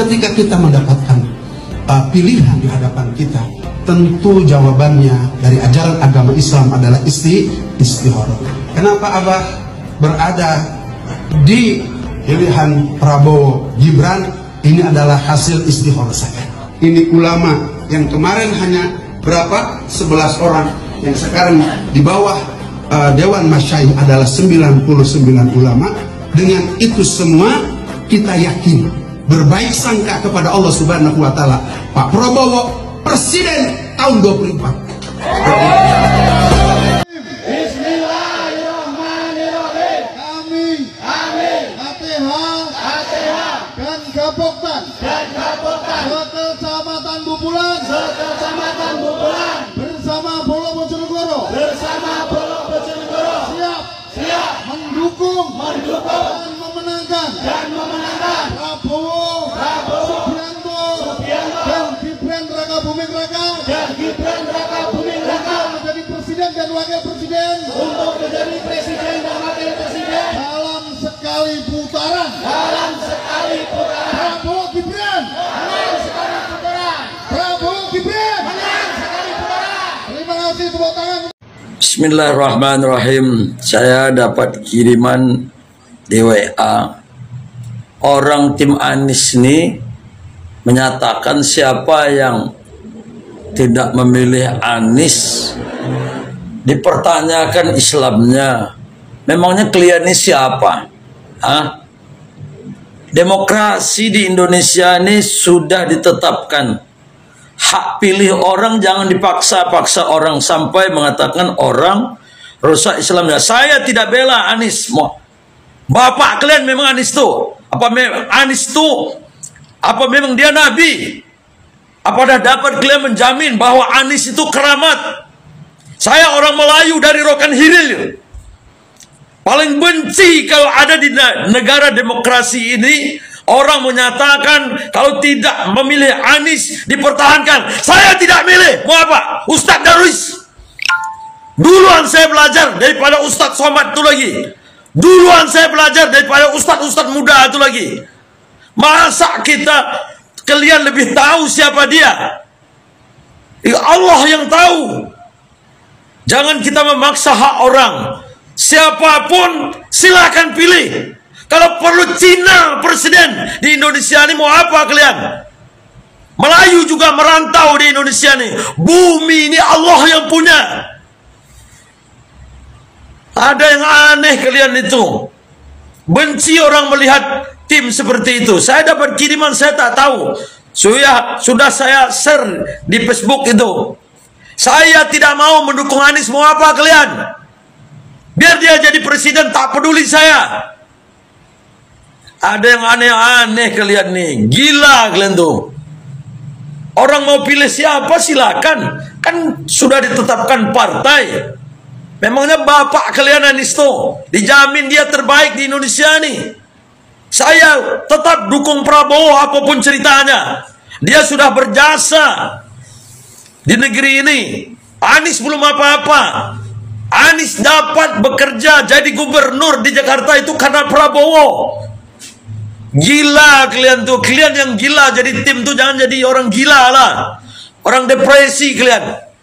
ketika kita mendapatkan pilihan di hadapan kita, tentu jawabannya dari ajaran agama Islam adalah istikharah. Kenapa Abah berada di pilihan Prabowo Gibran? Ini adalah hasil istikharah saya. Ini ulama yang kemarin hanya berapa? 11 orang, yang sekarang di bawah Dewan Masyayikh adalah 99 ulama. Dengan itu semua kita yakin, berbaik sangka kepada Allah Subhanahu wa Ta'ala, Pak Prabowo Presiden tahun 24. Bismillahirrahmanirrahim. Amin. Fatihah dan Gapoktan Sekecamatan Bubulan bersama Bolo Bojonegoro siap mendukung dan memenangkan Prabowo Subianto dan Gibran Raka Buming Raka untuk menjadi presiden dan wakil presiden dalam sekali putaran. Prabowo Gibran terima kasih, tepuk tangan. Bismillahirrahmanirrahim. Saya dapat kiriman di WA, orang tim Anies ini menyatakan siapa yang tidak memilih Anies dipertanyakan Islamnya. Memangnya kalian ini siapa? Demokrasi di Indonesia ini sudah ditetapkan. Hak pilih orang jangan dipaksa-paksa orang sampai mengatakan orang rusak Islamnya. Saya tidak bela Anies. Bapak kalian memang Anies tuh? Apa memang dia nabi? Apakah dapat kalian menjamin bahwa Anies itu keramat? Saya orang Melayu dari Rokan Hiril. Paling benci kalau ada di negara demokrasi ini, orang menyatakan kalau tidak memilih Anies dipertahankan. Saya tidak milih. Mau apa? Ustadz Darwis. Duluan saya belajar daripada Ustadz Somad itu lagi. Duluan saya belajar daripada Ustadz muda itu lagi. Masa kalian lebih tahu siapa dia? Allah yang tahu. Jangan kita memaksa hak orang. Siapapun silakan pilih. Kalau perlu Cina presiden di Indonesia ini, mau apa kalian? Melayu juga merantau di Indonesia ini. Bumi ini Allah yang punya. Ada yang aneh kalian itu. Benci orang melihat tim seperti itu. Saya dapat kiriman, saya tak tahu. Sudah saya share di Facebook itu. Saya tidak mau mendukung Anies. Mau apa kalian? Biar dia jadi presiden, tak peduli saya. Ada yang aneh-aneh kalian nih. Gila kalian tuh. Orang mau pilih siapa silakan. Kan sudah ditetapkan partai. Memangnya bapak kalian Anies tuh dijamin dia terbaik di Indonesia nih. Saya tetap dukung Prabowo apapun ceritanya. Dia sudah berjasa di negeri ini. Anies belum apa-apa. Anies dapat bekerja jadi gubernur di Jakarta itu karena Prabowo. Gila kalian tuh. Kalian yang gila jadi tim tuh, jangan jadi orang gila lah. Orang depresi kalian.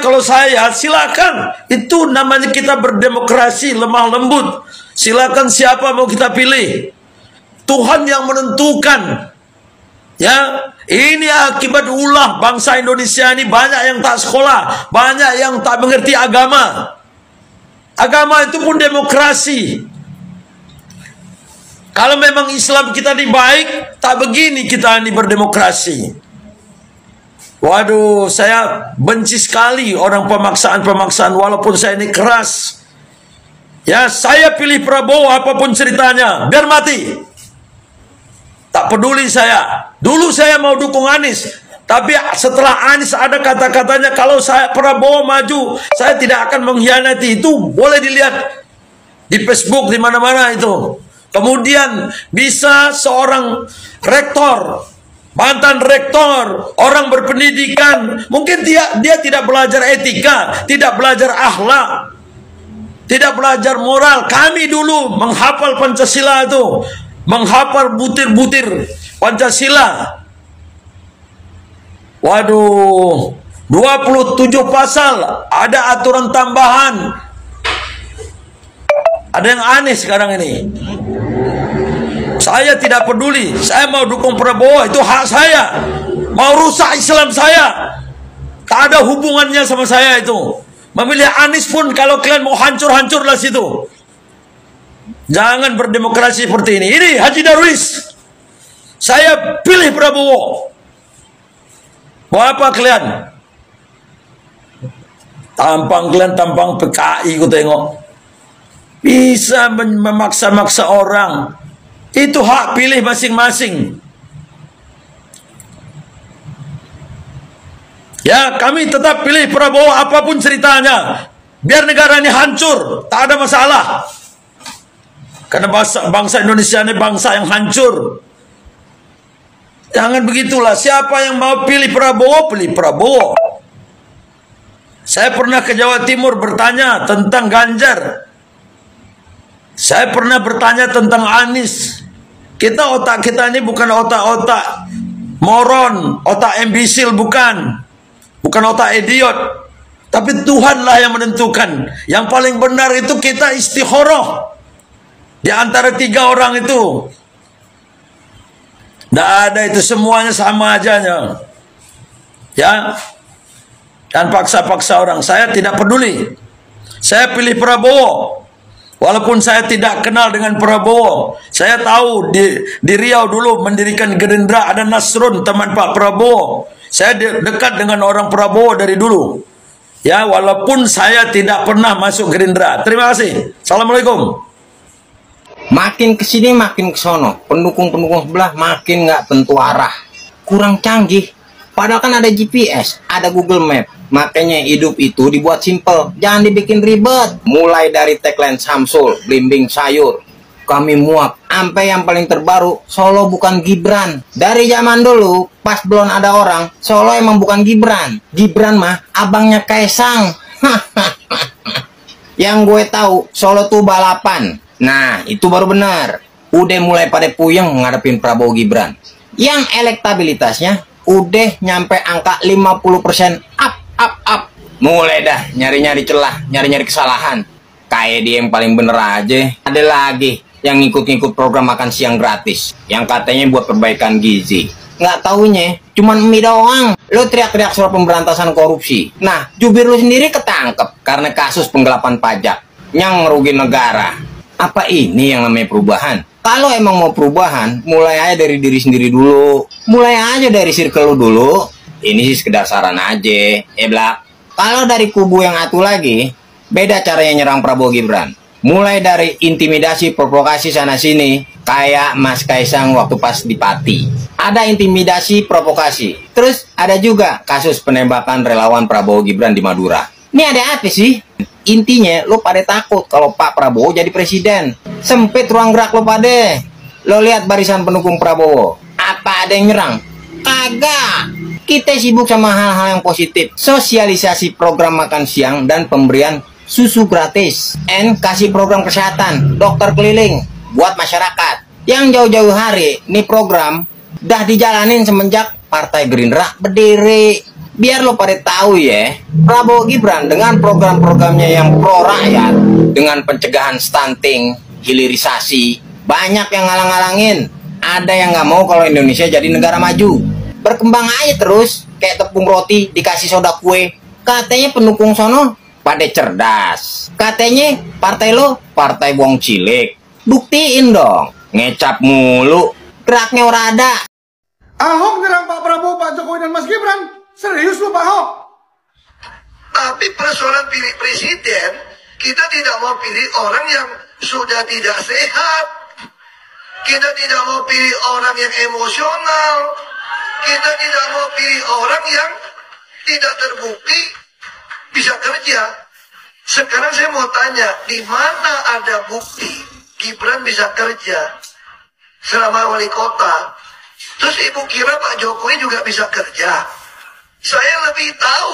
Kalau saya silakan. Itu namanya kita berdemokrasi, lemah lembut. Silakan siapa mau kita pilih. Tuhan yang menentukan. Ya, ini akibat ulah bangsa Indonesia ini. Banyak yang tak sekolah, banyak yang tak mengerti agama. Agama itu pun demokrasi. Kalau memang Islam kita ini baik, tak begini kita ini berdemokrasi. Waduh, saya benci sekali orang pemaksaan-pemaksaan, walaupun saya ini keras. Ya, saya pilih Prabowo apapun ceritanya, biar mati. Tak peduli saya. Dulu saya mau dukung Anies, tapi setelah Anies ada kata-katanya kalau saya Prabowo maju, saya tidak akan mengkhianati. Itu boleh dilihat di Facebook, di mana-mana itu. Kemudian bisa seorang rektor, mantan rektor, orang berpendidikan, mungkin dia tidak belajar etika, tidak belajar akhlak, tidak belajar moral. Kami dulu menghafal Pancasila itu, menghafal butir-butir Pancasila. Waduh, 27 pasal, ada aturan tambahan. Ada yang aneh sekarang ini. Saya tidak peduli, saya mau dukung Prabowo, itu hak saya. Mau rusak Islam saya, tak ada hubungannya sama saya itu. Memilih Anies pun kalau kalian mau hancur-hancurlah situ. Jangan berdemokrasi seperti ini. Ini Haji Darwis, saya pilih Prabowo. Mau apa kalian? Tampang kalian tampang PKI, ku tengok. Bisa memaksa-maksa orang. Itu hak pilih masing-masing. Ya, kami tetap pilih Prabowo apapun ceritanya. Biar negara ini hancur, tak ada masalah. Karena bangsa Indonesia ini bangsa yang hancur. Jangan begitulah. Siapa yang mau pilih Prabowo, pilih Prabowo. Saya pernah ke Jawa Timur bertanya tentang Ganjar. Saya pernah bertanya tentang Anies. Otak kita ini bukan otak-otak moron, otak imbisil, bukan otak idiot. Tapi Tuhanlah yang menentukan. Yang paling benar itu kita istikharah di antara 3 orang itu. Tidak ada itu, semuanya sama aja ya. Dan paksa-paksa orang. Saya tidak peduli. Saya pilih Prabowo. Walaupun saya tidak kenal dengan Prabowo. Saya tahu di Riau dulu mendirikan Gerindra ada Nasrun, teman Pak Prabowo. Saya dekat dengan orang Prabowo dari dulu. Ya, walaupun saya tidak pernah masuk Gerindra. Terima kasih. Assalamualaikum. Makin kesini makin kesono, pendukung-pendukung sebelah makin nggak tentu arah, kurang canggih. Padahal kan ada GPS, ada Google Map. Makanya hidup itu dibuat simple, jangan dibikin ribet. Mulai dari tagline Samsul, blimbing sayur, kami muak. Sampai yang paling terbaru, Solo bukan Gibran. Dari zaman dulu, pas belum ada orang, Solo emang bukan Gibran. Gibran mah abangnya Kaisang. Yang gue tahu, Solo tuh balapan. Nah, itu baru benar. Udah mulai pada puyeng ngadepin Prabowo Gibran. Yang elektabilitasnya udah nyampe angka 50% up. Mulai dah nyari-nyari celah, nyari-nyari kesalahan. Kayak dia yang paling bener aja. Ada lagi yang ngikut-ngikut program makan siang gratis. Yang katanya buat perbaikan gizi. Nggak taunya, cuman mie doang. Lo teriak-teriak soal pemberantasan korupsi. Nah, jubir lo sendiri ketangkep karena kasus penggelapan pajak yang ngerugiin negara. Apa ini yang namanya perubahan? Kalau emang mau perubahan, mulai aja dari diri sendiri dulu. Mulai aja dari circle lu dulu. Ini sih sekedar saran aja, Blak. Kalau dari kubu yang atu lagi, beda caranya nyerang Prabowo Gibran. Mulai dari intimidasi, provokasi sana-sini, kayak Mas Kaisang waktu pas di Pati. Ada intimidasi, provokasi. Terus ada juga kasus penembakan relawan Prabowo Gibran di Madura. Ini ada apa sih? Intinya lo pada takut kalau Pak Prabowo jadi presiden. Sempit ruang gerak lo pada. Lo lihat barisan pendukung Prabowo. Apa ada yang nyerang? Kagak. Kita sibuk sama hal-hal yang positif. Sosialisasi program makan siang dan pemberian susu gratis. And kasih program kesehatan, dokter keliling buat masyarakat. Yang jauh-jauh hari, nih program dah dijalanin semenjak Partai Gerindra berdiri. Biar lo pada tahu ya, Prabowo Gibran dengan program-programnya yang pro rakyat, dengan pencegahan stunting, hilirisasi, banyak yang ngalang-ngalangin. Ada yang nggak mau kalau Indonesia jadi negara maju. Berkembang aja terus, kayak tepung roti dikasih soda kue. Katanya pendukung sono pada cerdas. Katanya partai lo, partai wong cilik. Buktiin dong, ngecap mulu, geraknya ora ada. Ahok nyerang Pak Prabowo, Pak Jokowi, dan Mas Gibran. Serius lu Pak Ahok? Tapi persoalan pilih presiden, kita tidak mau pilih orang yang sudah tidak sehat. Kita tidak mau pilih orang yang emosional. Kita tidak mau pilih orang yang tidak terbukti bisa kerja. Sekarang saya mau tanya, di mana ada bukti Gibran bisa kerja selama wali kota? Terus ibu kira Pak Jokowi juga bisa kerja? Saya lebih tahu.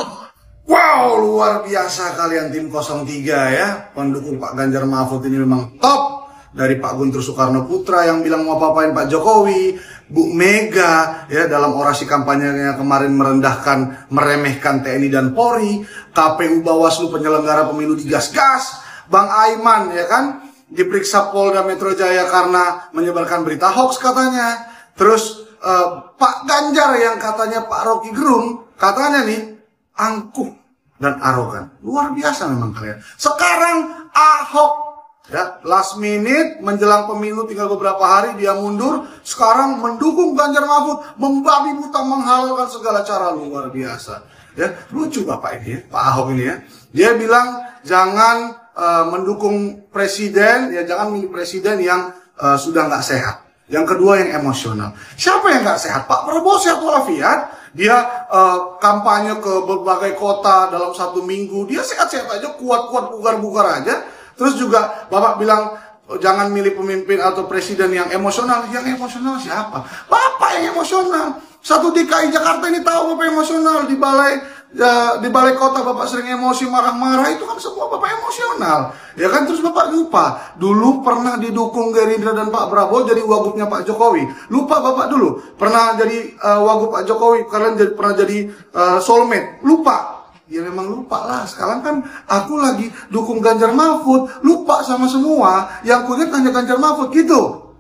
Wow, luar biasa kalian tim 03 ya. Pendukung Pak Ganjar Mahfud ini memang top. Dari Pak Guntur Soekarno Putra yang bilang mau apa-apain Pak Jokowi, Bu Mega ya dalam orasi kampanyenya kemarin meremehkan TNI dan Polri, KPU Bawaslu penyelenggara pemilu digas-gas, Bang Aiman ya kan diperiksa Polda Metro Jaya karena menyebarkan berita hoax katanya. Terus Pak Ganjar yang katanya Pak Rocky Gerung katanya nih angkuh dan arogan. Luar biasa memang kalian. Sekarang Ahok ya last minute menjelang pemilu tinggal beberapa hari dia mundur, sekarang mendukung Ganjar Mahfud, membabi buta menghalalkan segala cara. Luar biasa. Ya, lucu Bapak ini, Pak Ahok ini ya. Dia bilang jangan mendukung presiden, ya jangan milih presiden yang sudah nggak sehat. Yang kedua yang emosional. Siapa yang nggak sehat? Pak Prabowo sehat walafiat. Dia kampanye ke berbagai kota dalam 1 minggu. Dia sehat-sehat aja, kuat-kuat, bugar-bugar aja. Terus juga Bapak bilang jangan milih pemimpin atau presiden yang emosional. Yang emosional siapa? Bapak yang emosional. Satu DKI Jakarta ini tahu Bapak emosional. Di balai kota Bapak sering emosi, marah-marah, itu kan semua Bapak emosional. Ya kan, terus Bapak lupa dulu pernah didukung Gerindra dan Pak Prabowo jadi wagubnya Pak Jokowi. Lupa Bapak dulu pernah jadi wagub Pak Jokowi, kalian pernah jadi soulmate. Lupa. Ya memang lupa lah. Sekarang kan aku lagi dukung Ganjar Mahfud, lupa sama semua. Yang kulit hanya Ganjar Mahfud gitu.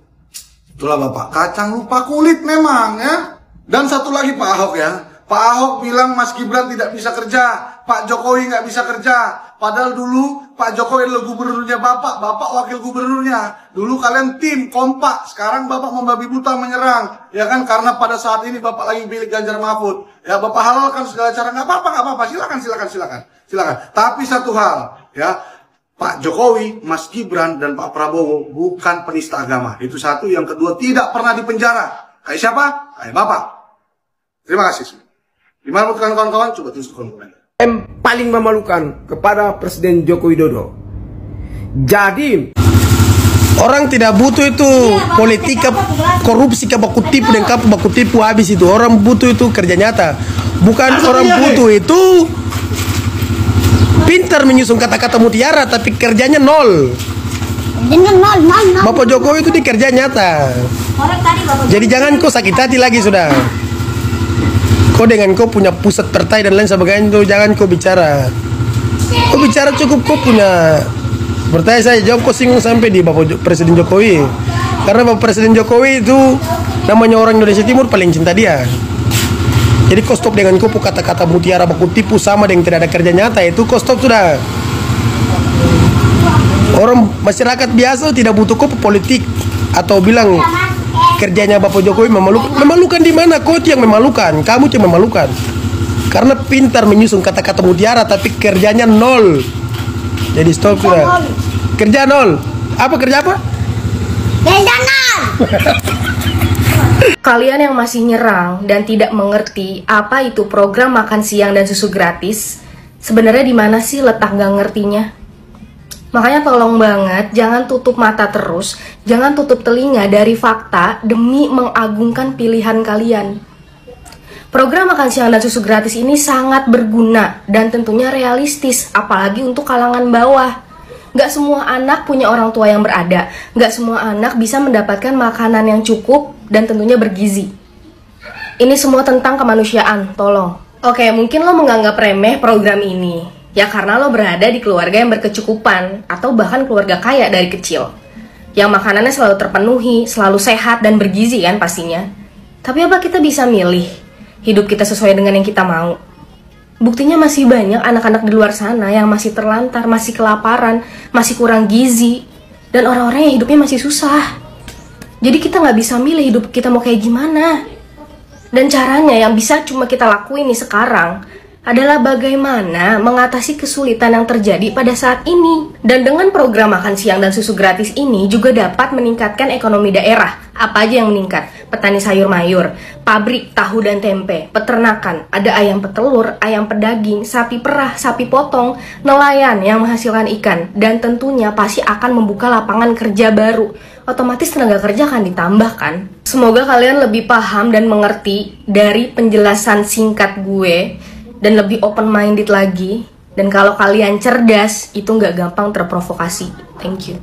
Itulah Bapak, kacang lupa kulit memang ya. Dan satu lagi Pak Ahok ya. Pak Ahok bilang Mas Gibran tidak bisa kerja, Pak Jokowi nggak bisa kerja. Padahal dulu Pak Jokowi adalah gubernurnya Bapak, Bapak wakil gubernurnya. Dulu kalian tim kompak, sekarang Bapak membabi buta menyerang, ya kan? Karena pada saat ini Bapak lagi pilih Ganjar Mahfud. Ya Bapak halalkan segala cara, nggak apa-apa, silakan. Tapi satu hal, ya Pak Jokowi, Mas Gibran dan Pak Prabowo bukan penista agama. Itu satu. Yang kedua, tidak pernah dipenjara. Kayak siapa? Kayak Bapak. Terima kasih. Gimana menurut kawan-kawan? Coba tulis komen. Yang paling memalukan kepada Presiden Joko Widodo. Jadi orang tidak butuh itu politika korupsi ke baku tipu dan kapu baku tipu habis itu. Orang butuh itu kerja nyata. Bukan orang butuh itu pintar menyusun kata-kata mutiara tapi kerjanya nol. Bapak Jokowi itu dikerja nyata. Jadi jangan kau sakit hati lagi sudah. Kau dengan kau punya pusat partai dan lain sebagainya itu jangan kau bicara. Kau bicara cukup kau punya partai saya jawab kau singgung sampai di Bapak Presiden Jokowi. Karena Bapak Presiden Jokowi itu namanya orang Indonesia Timur paling cinta dia. Jadi kau stop dengan kau kata-kata mutiara baku tipu sama dengan tidak ada kerja nyata itu kau stop sudah. Orang masyarakat biasa tidak butuh kau politik atau bilang kerjanya Bapak Jokowi memalukan. Memalukan di mana? Kau yang memalukan. Kamu yang memalukan. Karena pintar menyusun kata-kata mutiara tapi kerjanya nol. Jadi stop sudah. Kerja nol. Apa kerja apa? Kerja nol. Kalian yang masih nyerang dan tidak mengerti apa itu program makan siang dan susu gratis, sebenarnya di mana sih letak gak ngertinya? Makanya tolong banget jangan tutup mata terus, jangan tutup telinga dari fakta demi mengagungkan pilihan kalian. Program makan siang dan susu gratis ini sangat berguna dan tentunya realistis, apalagi untuk kalangan bawah. Gak semua anak punya orang tua yang berada, gak semua anak bisa mendapatkan makanan yang cukup dan tentunya bergizi. Ini semua tentang kemanusiaan, tolong. Oke, mungkin lo menganggap remeh program ini. Ya karena lo berada di keluarga yang berkecukupan atau bahkan keluarga kaya dari kecil. Yang makanannya selalu terpenuhi, selalu sehat dan bergizi kan pastinya. Tapi apa kita bisa milih hidup kita sesuai dengan yang kita mau? Buktinya masih banyak anak-anak di luar sana yang masih terlantar, masih kelaparan, masih kurang gizi. Dan orang-orang yang hidupnya masih susah. Jadi kita nggak bisa milih hidup kita mau kayak gimana. Dan caranya yang bisa cuma kita lakuin nih sekarang adalah bagaimana mengatasi kesulitan yang terjadi pada saat ini. Dan dengan program makan siang dan susu gratis ini juga dapat meningkatkan ekonomi daerah. Apa aja yang meningkat? Petani sayur mayur, pabrik tahu dan tempe, peternakan, ada ayam petelur, ayam pedaging, sapi perah, sapi potong, nelayan yang menghasilkan ikan, dan tentunya pasti akan membuka lapangan kerja baru. Otomatis tenaga kerja akan ditambahkan. Semoga kalian lebih paham dan mengerti dari penjelasan singkat gue dan lebih open minded lagi. Dan kalau kalian cerdas, itu nggak gampang terprovokasi. Thank you.